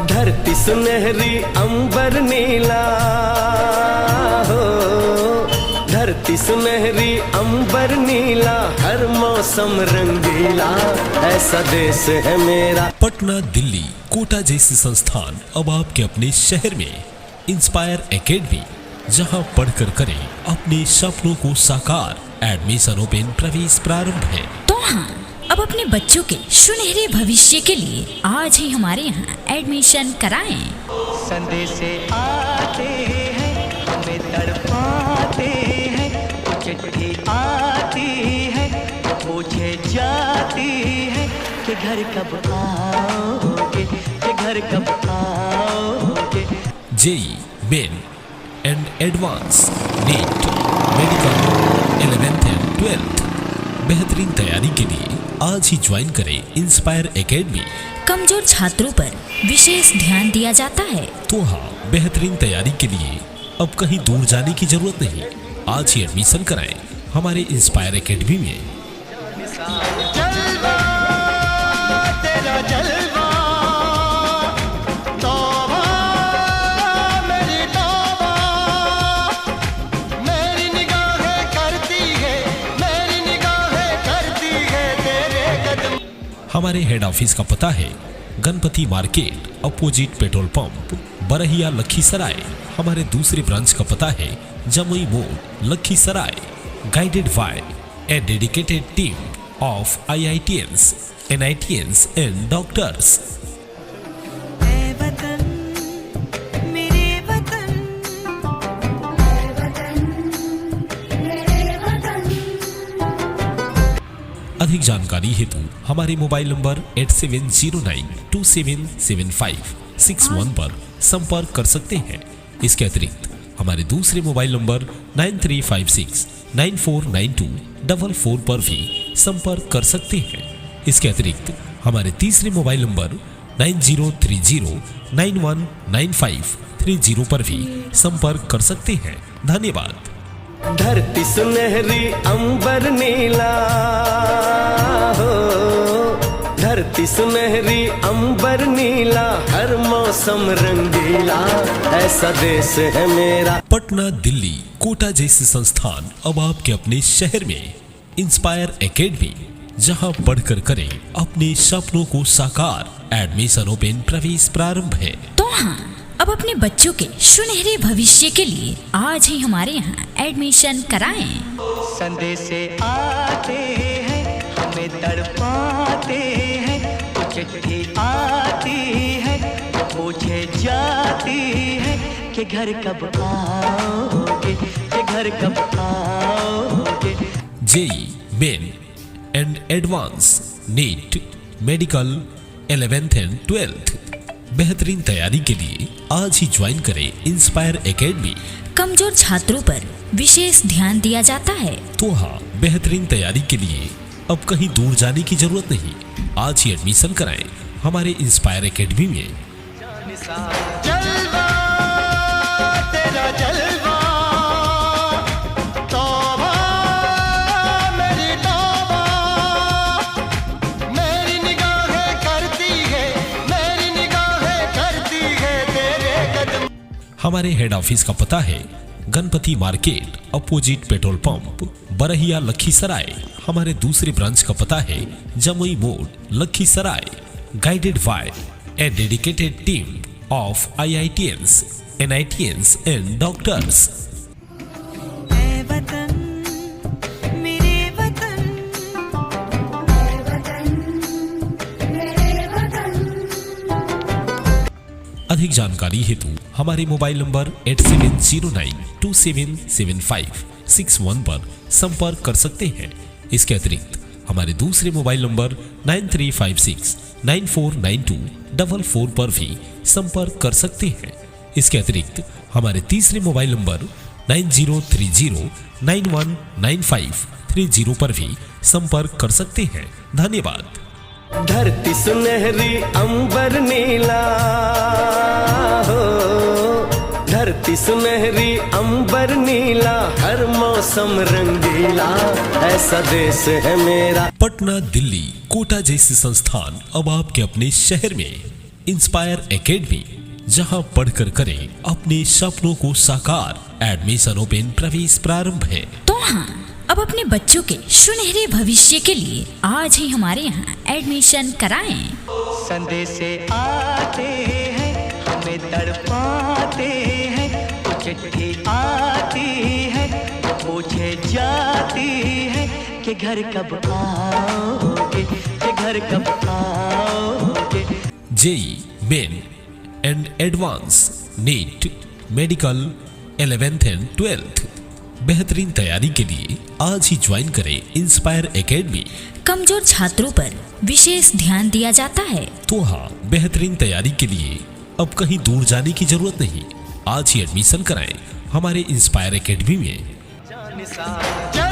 धरती सुनहरी अंबर नीला हो, धरती सुनहरी अंबर नीला, हर मौसम रंगीला, ऐसा देश है मेरा। पटना, दिल्ली, कोटा जैसे संस्थान अब आपके अपने शहर में। इंस्पायर एकेडमी, जहां पढ़कर करें अपने सपनों को साकार। एडमिशन ओपन, प्रवेश प्रारंभ है। तो हाँ, अब अपने बच्चों के सुनहरे भविष्य के लिए आज ही हमारे यहाँ एडमिशन कराएं। संदेश आते हैं, हमें तड़पाते हैं, चिट्ठी आती है, पूछे जाती है कि घर कब आओगे, कि घर कब आओगे। JEE main and advance, NEET, medical, 11th and 12th बेहतरीन तैयारी के लिए आज ही ज्वाइन करें इंस्पायर एकेडमी। कमजोर छात्रों पर विशेष ध्यान दिया जाता है। तो हाँ, बेहतरीन तैयारी के लिए अब कहीं दूर जाने की जरूरत नहीं। आज ही एडमिशन कराएं हमारे इंस्पायर एकेडमी में। जलवा तेरा जलवा, तौबा मेरी तौबा, मेरी निगाहें करती है, मेरी निगाहें करती है तेरे कदम। हमारे हेड ऑफिस का पता है Ganpati market, opposite petrol pump, Barahiya, Lakhisarai. हमारे दूसरे ब्रांच का पता है जमुई मोड़, Lakhisarai. Guided by a dedicated team of IITians, NITians and doctors. अधिक जानकारी हेतु हमारे मोबाइल नंबर 8709277561 पर संपर्क कर सकते हैं। इसके अतिरिक्त हमारे दूसरे मोबाइल नंबर 9356949244 पर भी संपर्क कर सकते हैं। इसके अतिरिक्त हमारे तीसरे मोबाइल नंबर 9030919530 पर भी संपर्क कर सकते हैं। धन्यवाद। धरती सुनहरी अंबर नीला हो, धरती सुनहरी अंबर नीला, हर मौसम रंगीला, ऐसा देश है मेरा। पटना, दिल्ली, कोटा जैसे संस्थान अब आपके अपने शहर में। इंस्पायर एकेडमी, जहां पढ़कर करें अपने सपनों को साकार। एडमिशन ओपन, प्रवेश प्रारंभ है। तो हाँ, अब अपने बच्चों के सुनहरे भविष्य के लिए आज ही हमारे यहाँ एडमिशन कराएं। संदेश आते हैं, हमें तड़पाते हैं, चिट्ठी आती है, पूछे जाती है कि घर कब आओगे, कि घर कब आओगे। JEE main and advance, NEET, medical, 11th and 12th बेहतरीन तैयारी के लिए आज ही ज्वाइन करें इंस्पायर एकेडमी। कमजोर छात्रों पर विशेष ध्यान दिया जाता है। तो हाँ, बेहतरीन तैयारी के लिए अब कहीं दूर जाने की जरूरत नहीं। आज ही एडमिशन कराएं हमारे इंस्पायर एकेडमी में। जलवा तेरा जलवा, तौबा मेरी तौबा, मेरी निगाहें करती है, मेरी निगाहें करती है तेरे कदम। हमारे हेड ऑफिस का पता है Ganpati market, opposite petrol pump, Barahiya, Lakhisarai. हमारे दूसरे ब्रांच का पता है जमुई मोड़, Lakhisarai. Guided by a dedicated team of IITians, NITians and doctors. अधिक जानकारी हेतु हमारे मोबाइल नंबर 8709277561 पर संपर्क कर सकते हैं। इसके अतिरिक्त हमारे दूसरे मोबाइल नंबर 9356949244 पर भी संपर्क कर सकते हैं। इसके अतिरिक्त हमारे तीसरे मोबाइल नंबर 9030919530 पर भी संपर्क कर सकते हैं। धन्यवाद। धरती सुनहरी अंबर नीला हो, धरती सुनहरी अंबर नीला, हर मौसम रंगीला, ऐसा देश है मेरा। पटना, दिल्ली, कोटा जैसे संस्थान अब आपके अपने शहर में। इंस्पायर एकेडमी, जहां पढ़कर करें अपने सपनों को साकार। एडमिशन ओपन, प्रवेश प्रारंभ है। तो हाँ, अब अपने बच्चों के सुनहरे भविष्य के लिए आज ही हमारे यहाँ एडमिशन कराएं। संदेशे आते हैं हमें तड़पाते हैं, चिट्ठी आती है पूछे जाती है कि घर कब आओगे, कि घर कब आओगे। JEE main and advance, NEET, medical, 11th and 12th। बेहतरीन तैयारी के लिए आज ही ज्वाइन करें इंस्पायर एकेडमी। कमजोर छात्रों पर विशेष ध्यान दिया जाता है। तो हाँ, बेहतरीन तैयारी के लिए अब कहीं दूर जाने की जरूरत नहीं। आज ही एडमिशन कराएं हमारे इंस्पायर एकेडमी में। जा